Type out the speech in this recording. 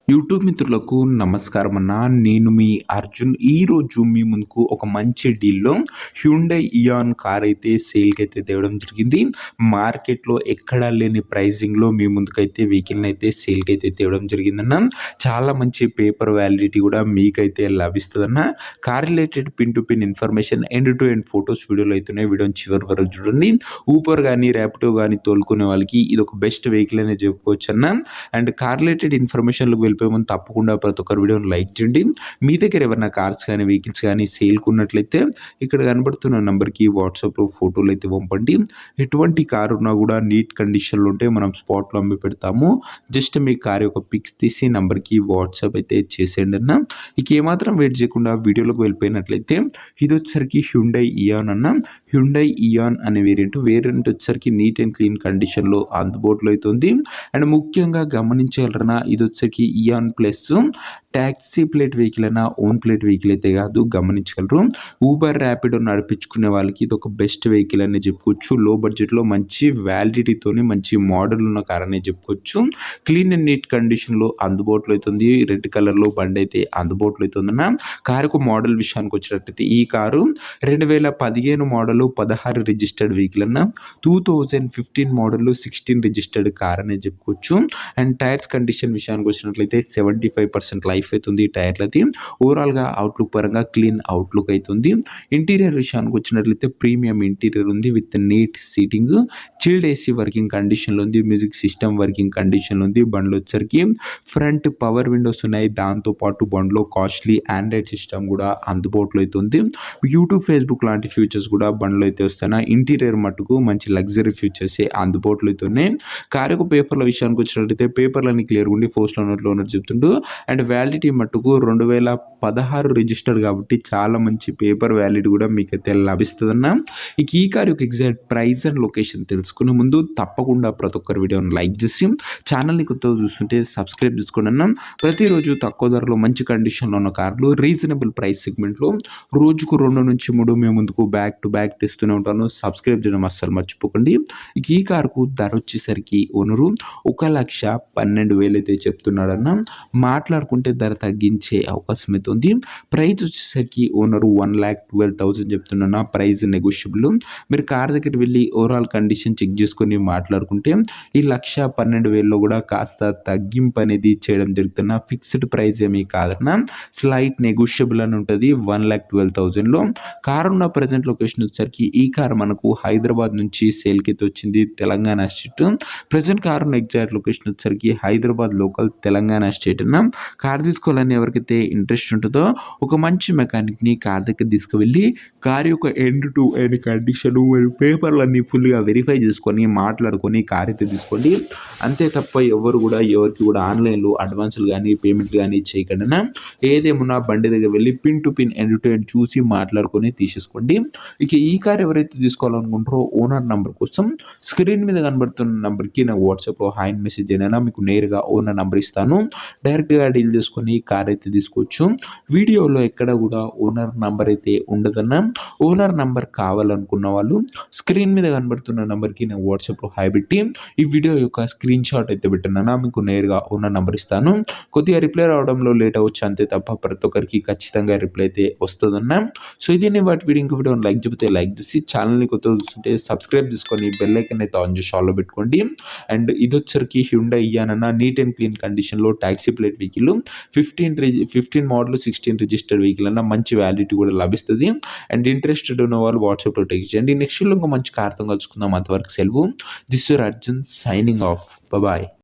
YouTube మిత్రులకు నమస్కారం అన్న. నేను మీ అర్జున్. ఈరోజు మీ ముందుకు ఒక మంచి డీల్‌లో హ్యుండై ఇయాన్ కార్ అయితే సేల్‌కి అయితే తేవడం జరిగింది. మార్కెట్‌లో ఎక్కడా లేని ప్రైజింగ్‌లో మీ ముందుకైతే వెహికల్‌ని అయితే సేల్‌కి అయితే తేవడం జరిగిందన్న. చాలా మంచి పేపర్ వ్యాలిడిటీ కూడా మీకైతే లభిస్తదన్న. Car related pin to pin information, end to end photos వీడియోలు అయితున్నాయి. వీడియోని చివరి వరకు చూడండి. ఊబర్ గానీ, ర్యాపిడో గానీ తోలుకునే వాళ్ళకి ఇది ఒక బెస్ట్ వెహికల్ అనే చెప్పుకోవచ్చన్న. అండ్ కార్ రిలేటెడ్ ఇన్ఫర్మేషన్‌లోకి వెళ్ళిపోయే ముందు తప్పకుండా ప్రతి ఒక్కరు వీడియోని లైక్ చేయండి. మీ దగ్గర ఏమైనా కార్స్ కానీ, వెహికల్స్ కానీ సేల్‌కి ఉన్నట్లయితే ఇక్కడ కనబడుతున్న నంబర్‌కి వాట్సాప్‌లో ఫోటోలు అయితే పంపండి. ఎటువంటి కారు ఉన్నా కూడా నీట్ కండిషన్‌లో ఉంటే మనం స్పాట్‌లో అమ్మి పెడతాము. జస్ట్ మీ కార్ యొక్క పిక్స్ తీసి నంబర్‌కి వాట్సాప్ అయితే చేసేయండి అన్న. ఇక ఏమాత్రం వెయిట్ చేయకుండా వీడియోలోకి వెళ్ళిపోయినట్లయితే ఇది వచ్చేసరికి హ్యుండై ఇయాన్ అన్న. హ్యుండై ఇయాన్ అనే వేరియంట్ వచ్చేసరికి నీట్ అండ్ క్లీన్ కండిషన్‌లో అందుబాటులో అయితే ఉంది. అండ్ ముఖ్యంగా గమనించగలరన్నా ఇది వచ్చేసరికి Eon plus taxi plate vehicle అయినా ఓన్ ప్లేట్ వెహికల్ అయితే కాదు, గమనించగలరు. ఊబర్, ర్యాపిడో నడిపించుకునే వాళ్ళకి ఇది ఒక బెస్ట్ వెహికల్ అని చెప్పుకోవచ్చు. లో బడ్జెట్లో మంచి వ్యాలిడిటీతోని మంచి మోడల్ ఉన్న కార్ అని చెప్పుకోవచ్చు. క్లీన్ అండ్ నీట్ కండిషన్లో అందుబాటులో అవుతుంది. రెడ్ కలర్లో బండి అయితే అందుబాటులో అవుతుందన్న. కారుకు మోడల్ విషయానికి వచ్చినట్టయితే ఈ కారు 2015 మోడల్ 16 రిజిస్టర్డ్ వెహికల్ అన్న. 2015 మోడల్ 16 రిజిస్టర్డ్ కార్ అనేది చెప్పుకోవచ్చు. అండ్ టైర్స్ కండిషన్ విషయానికి వచ్చినట్లయితే 75% లైఫ్ అవుతుంది టైర్లది. ఓవరాల్గా అవుట్లుక్ పరంగా క్లీన్ అవుట్లుక్ అవుతుంది. ఇంటీరియర్ విషయానికి వచ్చినట్లయితే ప్రీమియం ఇంటీరియర్ ఉంది with neat seating, chilled AC working కండిషన్లో ఉంది, మ్యూజిక్ సిస్టమ్ వర్కింగ్ కండిషన్లో ఉంది. బండ్లో వచ్చరికి ఫ్రంట్ పవర్ విండోస్ ఉన్నాయి. దాంతోపాటు బండ్లో కాస్ట్లీ ఆండ్రాయిడ్ సిస్టమ్ కూడా అందుబాటులో అయితే ఉంది. యూట్యూబ్, ఫేస్బుక్ లాంటి ఫీచర్స్ కూడా బండ్లో అయితే వస్తున్నాయి. ఇంటీరియర్ మట్టుకు మంచి లగ్జరీ ఫీచర్స్ అందుబాటులో అయితే ఉన్నాయి. కారు యొక్క పేపర్ల విషయానికి వచ్చినట్లయితే పేపర్లన్నీ క్లియర్ ఉండి ఫోర్స్లో ఓనర్ చెప్తుండు. అండ్ వ్యాలిడిటీ మట్టుకు 2016 రిజిస్టర్డ్ కాబట్టి చాలా మంచి పేపర్ వ్యాలిడిటీ కూడా మీకైతే లభిస్తుందన్న. ఇక ఈ కార్ యొక్క ఎగ్జాక్ట్ ప్రైస్ అండ్ లొకేషన్ తెలుసుకునే ముందు తప్పకుండా ప్రతి ఒక్కరి వీడియోని లైక్ చేసి ఛానల్ని కొత్తగా చూస్తుంటే సబ్స్క్రైబ్ చేసుకోండి అన్న. ప్రతిరోజు తక్కువ ధరలో మంచి కండిషన్లో ఉన్న కార్లు రీజనబుల్ ప్రైస్ సెగ్మెంట్లో రోజుకు 2 నుంచి 3 మేము ముందుకు బ్యాక్ టు బ్యాక్ తెస్తూనే ఉంటాను. సబ్స్క్రైబ్ చేయడం అస్సలు మర్చిపోకండి. ఇక ఈ కారుకు ధర వచ్చేసరికి ఓనరు 1,12,000 అయితే చెప్తున్నాడన్న. మాట్లాడుకుంటే ధర తగ్గించే అవకాశం అయితే ఉంది. ప్రైస్ వచ్చేసరికి ఓనరు 1,12,000 చెప్తున్నా. Price negotiable. మీరు కార్ దగ్గర వెళ్ళి ఓవరాల్ కండిషన్ చెక్ చేసుకొని మాట్లాడుకుంటే ఈ 1,12,000లో కూడా కాస్త తగ్గింపు అనేది చేయడం జరుగుతున్న. ఫిక్స్డ్ ప్రైస్ ఏమీ కాదన్న, స్లైట్ నెగోషియబుల్ అని ఉంటుంది 1,12,000లో. కార్ ఉన్న ప్రజెంట్ లొకేషన్ వచ్చేసరికి ఈ కార్ మనకు హైదరాబాద్ నుంచి సేల్కి అయితే వచ్చింది, తెలంగాణ స్టేట్. ప్రజెంట్ కార్ ఉన్న ఎగ్జాక్ట్ లొకేషన్ వచ్చేసరికి హైదరాబాద్ లోకల్, తెలంగాణ స్టేట్ అన్న. కార్ తీసుకోవాలని ఎవరికైతే ఇంట్రెస్ట్ ఉంటుందో ఒక మంచి మెకానిక్ని కార్ దగ్గర తీసుకువెళ్ళి కార్ యొక్క ఎండ్ టు ఎండ్ కండిషన్ పేపర్లన్నీ ఫుల్గా వెరిఫై చేసుకొని మాట్లాడుకొని కార్ అయితే తీసుకోండి. అంతే తప్ప ఎవరికి కూడా ఆన్లైన్లో అడ్వాన్సులు కానీ పేమెంట్ కానీ చేయకుండా ఏదేమున్నా బండి దగ్గర వెళ్ళి pin to pin end to end చూసి మాట్లాడుకొని తీసేసుకోండి. ఇక ఈ కార్ ఎవరైతే తీసుకోవాలనుకుంటారో ఓనర్ నెంబర్ కోసం స్క్రీన్ మీద కనబడుతున్న నెంబర్కి నాకు వాట్సాప్లో హాయ్ మెసేజ్ అయినా మీకు నేరుగా ఓనర్ నెంబర్ ఇస్తాను. డైరెక్ట్గా డీల్ చేసుకొని కార్ అయితే తీసుకోవచ్చు. వీడియోలో ఎక్కడ కూడా ఓనర్ నంబర్ అయితే ఉండదన్న. ఓనర్ నంబర్ కావాలనుకున్న వాళ్ళు స్క్రీన్ మీద కనబడుతున్న నెంబర్కి నేను వాట్సాప్లో హాయ్ పెట్టి ఈ వీడియో యొక్క స్క్రీన్ షాట్ అయితే పెట్టినా మీకు నేరుగా ఓనర్ నెంబర్ ఇస్తాను. కొద్దిగా రిప్లై రావడంలో లేట్ అవ్వచ్చు అంతే తప్ప ప్రతి ఒక్కరికి ఖచ్చితంగా రిప్లై అయితే వస్తుందన్న. సో ఇది నేను వాటి వీడియోని లైక్ చెబితే లైక్ చేసి ఛానల్ని కొత్తగా చూస్తుంటే సబ్స్క్రైబ్ చేసుకొని బెల్ ఐకాన్ అయితే ఆన్ చేసి ఆల్లో పెట్టుకోండి. అండ్ ఇది వచ్చరికి హ్యుండై ఇయాన్ అన్న. నీట్ అండ్ క్లీన్ కండిషన్లో taxi plate vehicle 15 model 16 registered vehicle అన్న. మంచి వ్యాలిడిటీ కూడా లభిస్తుంది. అండ్ ఇంట్రెస్టెడ్ ఉన్న వాళ్ళు వాట్సాప్లో టెక్స్ట్ చేయండి. నెక్స్ట్ ఇంకో మంచి కార్తో కలుసుకుందాం. అంతవరకు సెలవు. This your Arjun signing off. Bye.